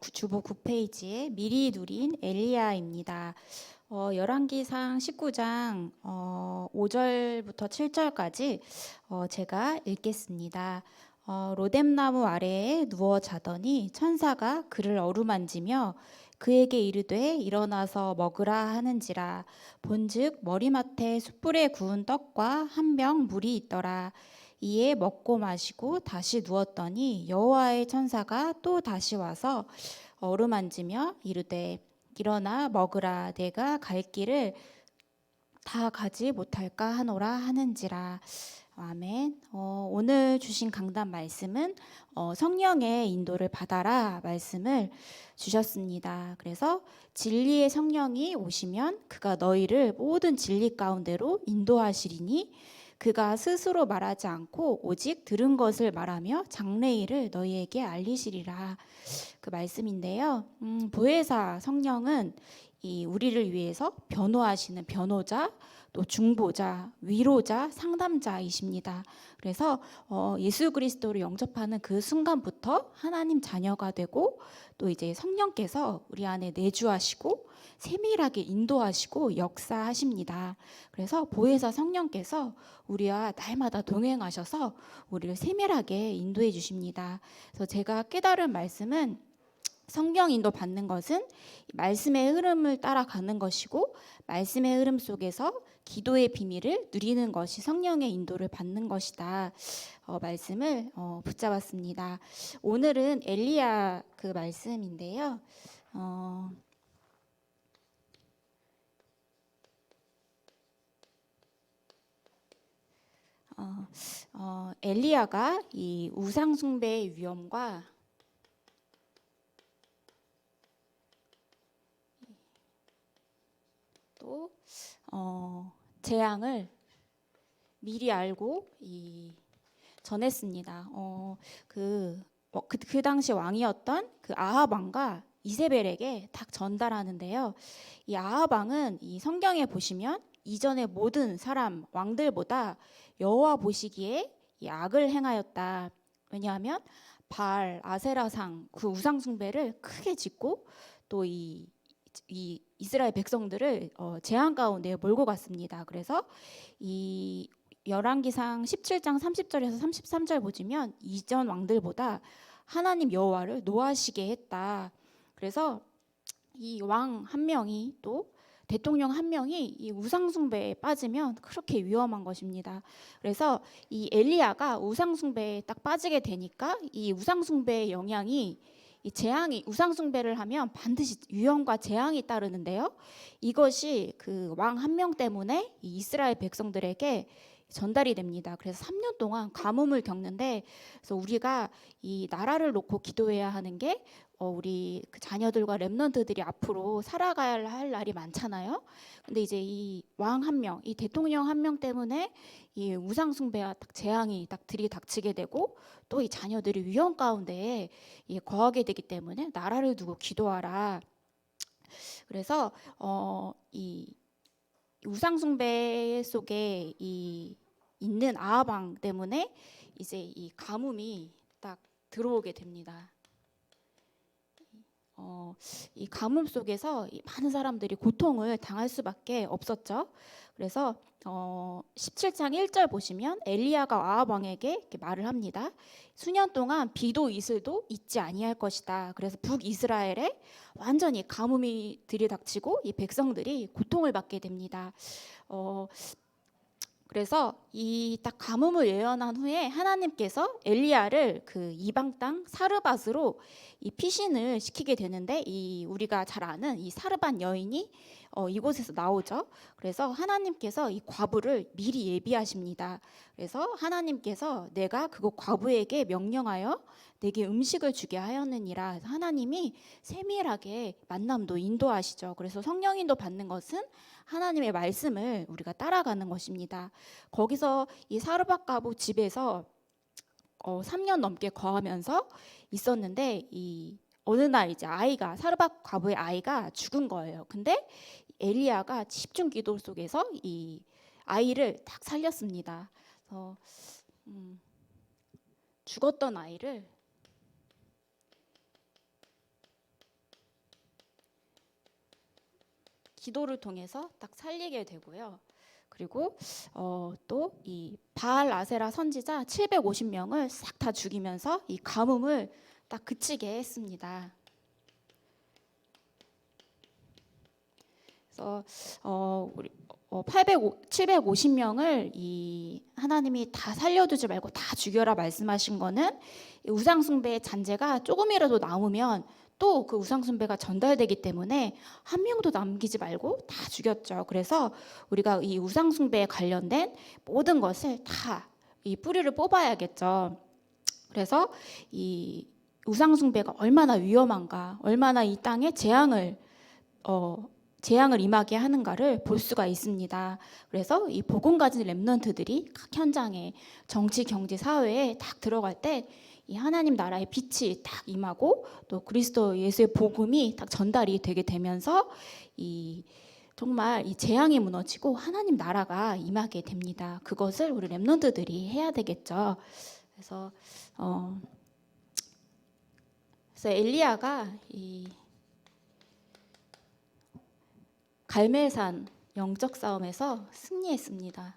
주보 9페이지에 미리 누린 엘리야입니다. 열왕기상 19장 5절부터 7절까지 제가 읽겠습니다. 로뎀나무 아래에 누워 자더니 천사가 그를 어루만지며 그에게 이르되 일어나서 먹으라 하는지라. 본즉 머리맡에 숯불에 구운 떡과 한 병 물이 있더라. 이에 먹고 마시고 다시 누웠더니 여호와의 천사가 또 다시 와서 어루만지며 이르되 일어나 먹으라. 내가 갈 길을 다 가지 못할까 하노라 하는지라. 아멘. 오늘 주신 강단 말씀은 성령의 인도를 받아라 말씀을 주셨습니다. 그래서 진리의 성령이 오시면 그가 너희를 모든 진리 가운데로 인도하시리니 그가 스스로 말하지 않고 오직 들은 것을 말하며 장래일을 너희에게 알리시리라. 그 말씀인데요. 보혜사 성령은 우리를 위해서 변호하시는 변호자, 또 중보자, 위로자, 상담자이십니다. 그래서 예수 그리스도를 영접하는 그 순간부터 하나님 자녀가 되고 또 이제 성령께서 우리 안에 내주하시고 세밀하게 인도하시고 역사하십니다. 그래서 보혜사 성령께서 우리와 날마다 동행하셔서 우리를 세밀하게 인도해 주십니다. 그래서 제가 깨달은 말씀은 성경 인도 받는 것은 말씀의 흐름을 따라가는 것이고 말씀의 흐름 속에서 기도의 비밀을 누리는 것이 성령의 인도를 받는 것이다. 말씀을 붙잡았습니다. 오늘은 엘리야 그 말씀인데요. 엘리야가 이 우상 숭배의 위험과 또 재앙을 미리 알고 전했습니다. 그 당시 왕이었던 그 아합 왕과 이세벨에게 딱 전달하는데요. 이 아합 왕은 이 성경에 보시면 이전의 모든 사람 왕들보다 여호와 보시기에 이 악을 행하였다. 왜냐하면 바알, 아세라상 그 우상 숭배를 크게 짓고 또 이 이스라엘 백성들을 재앙 가운데 몰고 갔습니다. 그래서 이 열왕기상 17장 30절에서 33절 보시면 이전 왕들보다 하나님 여호와를 노하시게 했다. 그래서 이 왕 한 명이 또 대통령 한 명이 이 우상 숭배에 빠지면 그렇게 위험한 것입니다. 그래서 이 엘리야가 우상 숭배에 딱 빠지게 되니까 이 우상 숭배의 영향이 이 재앙이 우상 숭배를 하면 반드시 위험과 재앙이 따르는데요. 이것이 그 왕 한 명 때문에 이 이스라엘 백성들에게 전달이 됩니다. 그래서 3년 동안 가뭄을 겪는데, 그래서 우리가 이 나라를 놓고 기도해야 하는 게 우리 그 자녀들과 렘넌트들이 앞으로 살아가야 할 날이 많잖아요. 근데 이제 이 왕 한 명, 이 대통령 한 명 때문에 이 우상 숭배와 딱 재앙이 딱 들이닥치게 되고 또 이 자녀들이 위험 가운데에 거하게 되기 때문에 나라를 두고 기도하라. 그래서 이 우상 숭배 속에 있는 아합 왕 때문에 이제 이 가뭄이 딱 들어오게 됩니다. 이 가뭄 속에서 많은 사람들이 고통을 당할 수밖에 없었죠. 그래서 17장 1절 보시면 엘리야가 아합 왕에게 이렇게 말을 합니다. 수년 동안 비도 이슬도 있지 아니할 것이다. 그래서 북이스라엘에 완전히 가뭄이 들이닥치고 이 백성들이 고통을 받게 됩니다. 그래서 이 딱 가뭄을 예언한 후에 하나님께서 엘리야를 그 이방 땅 사르밧으로 이 피신을 시키게 되는데, 이 우리가 잘 아는 이 사르밧 여인이 이곳에서 나오죠. 그래서 하나님께서 이 과부를 미리 예비하십니다. 그래서 하나님께서 내가 그곳 과부에게 명령하여 내게 음식을 주게 하였느니라. 하나님이 세밀하게 만남도 인도하시죠. 그래서 성령 인도 받는 것은 하나님의 말씀을 우리가 따라가는 것입니다. 거기서 이 사르밧 과부 집에서 3년 넘게 거하면서 있었는데, 이 어느 날 이제 아이가 사르밧 과부의 아이가 죽은 거예요. 근데 엘리야가 집중 기도 속에서 이 아이를 딱 살렸습니다. 그래서 죽었던 아이를 기도를 통해서 딱 살리게 되고요. 그리고 또 이 바알 아세라 선지자 750명을 싹 다 죽이면서 이 가뭄을 딱 그치게 했습니다. 그래서 750명을 이 하나님이 다 살려두지 말고 다 죽여라 말씀하신 거는 우상 숭배의 잔재가 조금이라도 남으면 또 그 우상 숭배가 전달되기 때문에 한 명도 남기지 말고 다 죽였죠. 그래서 우리가 이 우상 숭배에 관련된 모든 것을 다 이 뿌리를 뽑아야겠죠. 그래서 이 우상 숭배가 얼마나 위험한가, 얼마나 이 땅에 재앙을 임하게 하는가를 볼 수가 있습니다. 그래서 이 복음 가진 렘넌트들이 각 현장에 정치, 경제, 사회에 딱 들어갈 때 이 하나님 나라의 빛이 딱 임하고 또 그리스도 예수의 복음이 딱 전달이 되게 되면서 이 정말 이 재앙이 무너지고 하나님 나라가 임하게 됩니다. 그것을 우리 렘넌트들이 해야 되겠죠. 그래서 엘리야가 이 갈멜산 영적 싸움에서 승리했습니다.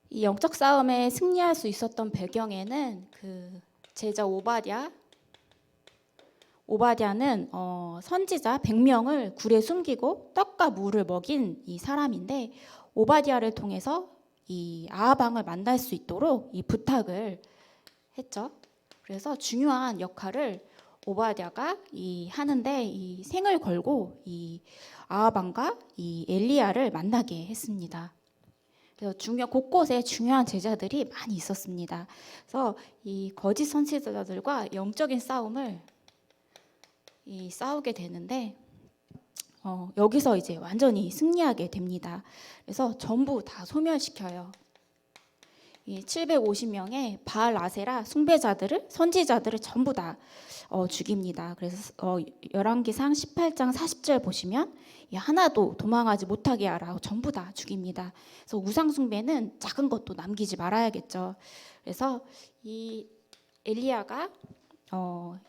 이 영적 싸움에 승리할 수 있었던 배경에는 그 제자 오바댜는 선지자 100명을 굴에 숨기고 떡과 물을 먹인 이 사람인데 오바댜를 통해서 이 아하방을 만날 수 있도록 이 부탁을 했죠. 그래서 중요한 역할을 오바댜가 하는데 이 생을 걸고 이 아하방과 이 엘리야를 만나게 했습니다. 그래서 곳곳에 중요한 제자들이 많이 있었습니다. 그래서 이 거짓 선지자들과 영적인 싸움을 싸우게 되는데 여기서 이제 완전히 승리하게 됩니다. 그래서 전부 다 소멸시켜요. 이 750명의 바알 아세라 숭배자들을 선지자들을 전부 다 죽입니다. 그래서 열왕기상 18장 40절 보시면 하나도 도망하지 못하게 하라 전부 다 죽입니다. 그래서 우상 숭배는 작은 것도 남기지 말아야겠죠. 그래서 이 엘리야가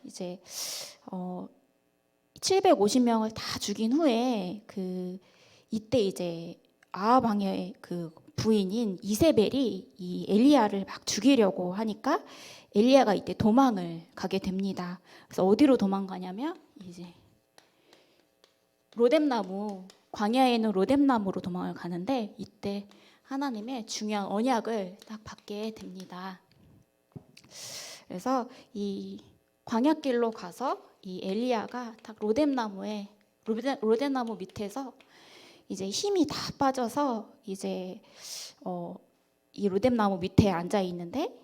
이제 750명을 다 죽인 후에 이때 이제 아하방의 그 부인인 이세벨이 이 엘리야를 막 죽이려고 하니까 엘리야가 이때 도망을 가게 됩니다. 그래서 어디로 도망가냐면 이제 로뎀나무, 광야에 있는 로뎀나무로 도망을 가는데 이때 하나님의 중요한 언약을 딱 받게 됩니다. 그래서 이 광야길로 가서 이 엘리야가 딱 로뎀나무 밑에서 이제 힘이 다 빠져서 이제 이 로뎀나무 밑에 앉아 있는데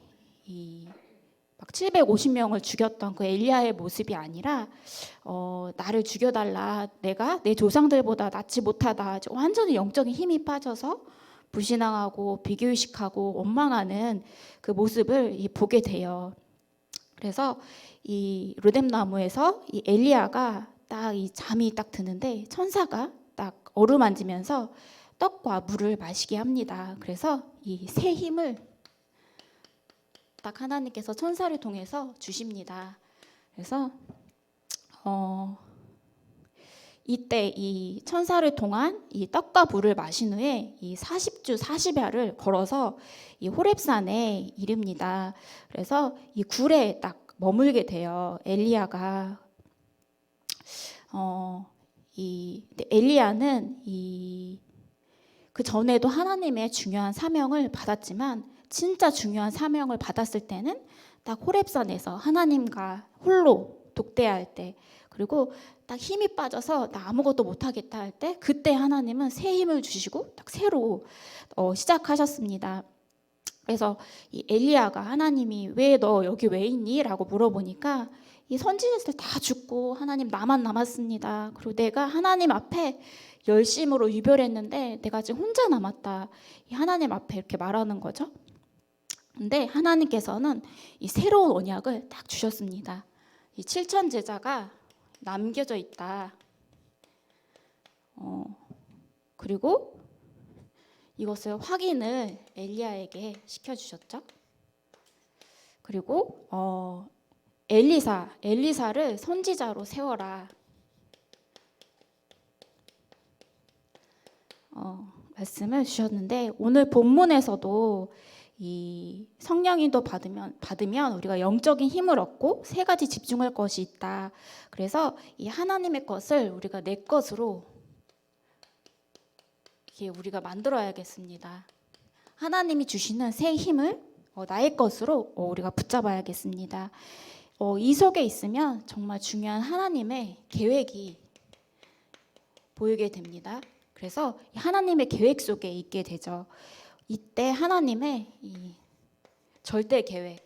막 750명을 죽였던 그 엘리야의 모습이 아니라 나를 죽여달라, 내가 내 조상들보다 낫지 못하다, 완전히 영적인 힘이 빠져서 불신앙하고 비교의식하고 원망하는 그 모습을 보게 돼요. 그래서 이 로뎀나무에서 이 엘리야가 딱 이 잠이 딱 드는데 천사가 딱 어루만지면서 떡과 물을 마시게 합니다. 그래서 이 새 힘을 딱 하나님께서 천사를 통해서 주십니다. 그래서 이때 이 천사를 통한 이 떡과 물을 마신 후에 이 40주 40야를 걸어서 이 호렙산에 이릅니다. 그래서 이 굴에 딱 머물게 돼요. 엘리야가 엘리야는 그 전에도 하나님의 중요한 사명을 받았지만 진짜 중요한 사명을 받았을 때는 딱 호렙산에서 하나님과 홀로 독대할 때, 그리고 딱 힘이 빠져서 나 아무것도 못하겠다 할 때 그때 하나님은 새 힘을 주시고 딱 새로 시작하셨습니다. 그래서 이 엘리야가 하나님이 왜 너 여기 왜 있니? 라고 물어보니까 이 선지자들 다 죽고 하나님 나만 남았습니다. 그리고 내가 하나님 앞에 열심으로 유별했는데 내가 지금 혼자 남았다. 이 하나님 앞에 이렇게 말하는 거죠. 근데 하나님께서는 이 새로운 언약을 딱 주셨습니다. 이 7천 제자가 남겨져 있다. 그리고 이것을 확인을 엘리야에게 시켜주셨죠. 그리고 엘리사를 선지자로 세워라. 말씀을 주셨는데, 오늘 본문에서도 이 성령인도 받으면 우리가 영적인 힘을 얻고 세 가지 집중할 것이 있다. 그래서 이 하나님의 것을 우리가 내 것으로 이렇게 우리가 만들어야겠습니다. 하나님이 주시는 새 힘을 나의 것으로 우리가 붙잡아야겠습니다. 이 속에 있으면 정말 중요한 하나님의 계획이 보이게 됩니다. 그래서 하나님의 계획 속에 있게 되죠. 이때 하나님의 이 절대 계획,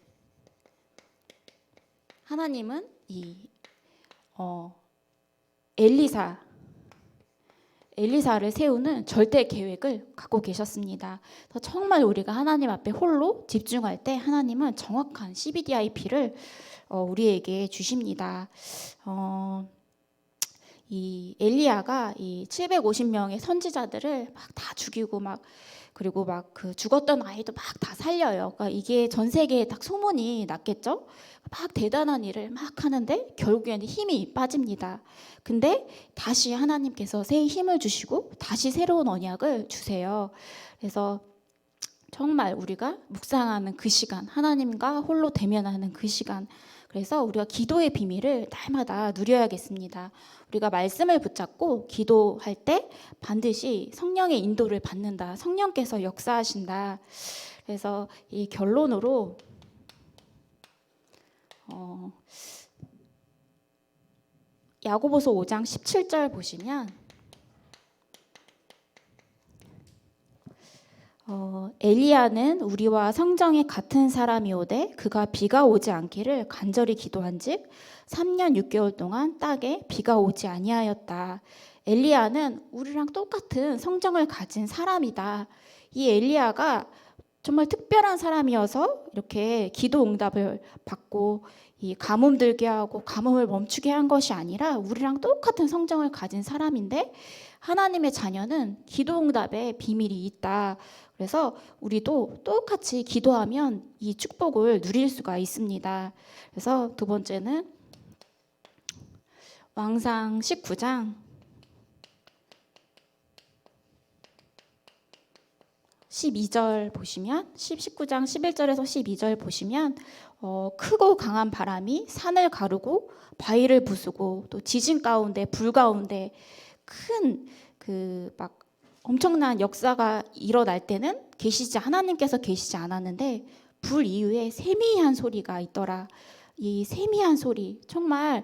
하나님은 이 엘리사를 세우는 절대 계획을 갖고 계셨습니다. 그래서 정말 우리가 하나님 앞에 홀로 집중할 때 하나님은 정확한 CBDIP를 우리에게 주십니다. 이 엘리야가 이 750명의 선지자들을 막 다 죽이고 그리고 그 죽었던 아이도 막 다 살려요. 그러니까 이게 전 세계에 딱 소문이 났겠죠. 막 대단한 일을 막 하는데 결국에는 힘이 빠집니다. 근데 다시 하나님께서 새 힘을 주시고 다시 새로운 언약을 주세요. 그래서 정말 우리가 묵상하는 그 시간, 하나님과 홀로 대면하는 그 시간, 그래서 우리가 기도의 비밀을 날마다 누려야겠습니다. 우리가 말씀을 붙잡고 기도할 때 반드시 성령의 인도를 받는다. 성령께서 역사하신다. 그래서 이 결론으로 야고보서 5장 17절 보시면 엘리야는 우리와 성정에 같은 사람이오되 그가 비가 오지 않기를 간절히 기도한즉 3년 6개월 동안 땅에 비가 오지 아니하였다. 엘리야는 우리랑 똑같은 성정을 가진 사람이다. 이 엘리야가 정말 특별한 사람이어서 이렇게 기도 응답을 받고 이 가뭄 들게 하고 가뭄을 멈추게 한 것이 아니라 우리랑 똑같은 성정을 가진 사람인데 하나님의 자녀는 기도 응답에 비밀이 있다. 그래서 우리도 똑같이 기도하면 이 축복을 누릴 수가 있습니다. 그래서 두 번째는 왕상 19장 12절 보시면 19장 11절에서 12절 보시면 크고 강한 바람이 산을 가르고 바위를 부수고 또 지진 가운데 불 가운데 큰 막 엄청난 역사가 일어날 때는 하나님께서 계시지 않았는데 불 이후에 세미한 소리가 있더라. 이 세미한 소리 정말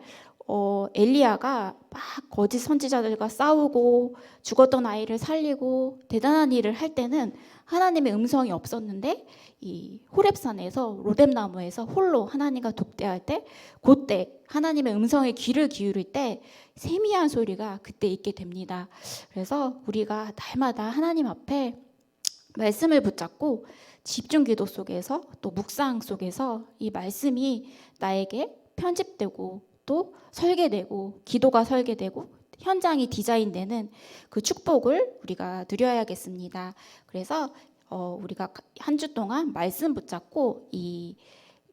엘리야가 막 거짓 선지자들과 싸우고 죽었던 아이를 살리고 대단한 일을 할 때는 하나님의 음성이 없었는데 이 호렙산에서 로뎀나무에서 홀로 하나님과 독대할 때 그때 하나님의 음성에 귀를 기울일 때 세미한 소리가 그때 있게 됩니다. 그래서 우리가 날마다 하나님 앞에 말씀을 붙잡고 집중 기도 속에서 또 묵상 속에서 이 말씀이 나에게 편집되고 또 설계되고 기도가 설계되고 현장이 디자인되는 그 축복을 우리가 누려야겠습니다. 그래서 우리가 한 주 동안 말씀 붙잡고 이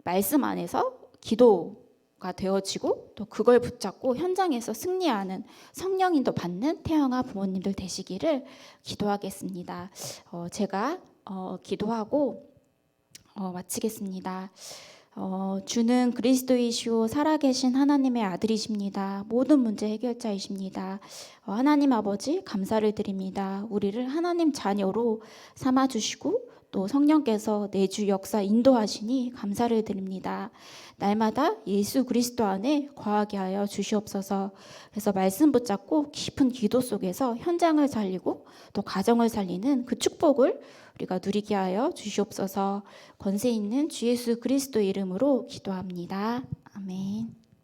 말씀 안에서 기도가 되어지고 또 그걸 붙잡고 현장에서 승리하는 성령인도 받는 태영아 부모님들 되시기를 기도하겠습니다. 제가 기도하고 마치겠습니다. 주는 그리스도이시오 살아계신 하나님의 아들이십니다. 모든 문제 해결자이십니다. 하나님 아버지 감사를 드립니다. 우리를 하나님 자녀로 삼아주시고 또 성령께서 내주 역사 인도하시니 감사를 드립니다. 날마다 예수 그리스도 안에 거하게 하여 주시옵소서. 그래서 말씀 붙잡고 깊은 기도 속에서 현장을 살리고 또 가정을 살리는 그 축복을 우리가 누리게 하여 주시옵소서. 권세 있는 주 예수 그리스도 이름으로 기도합니다. 아멘.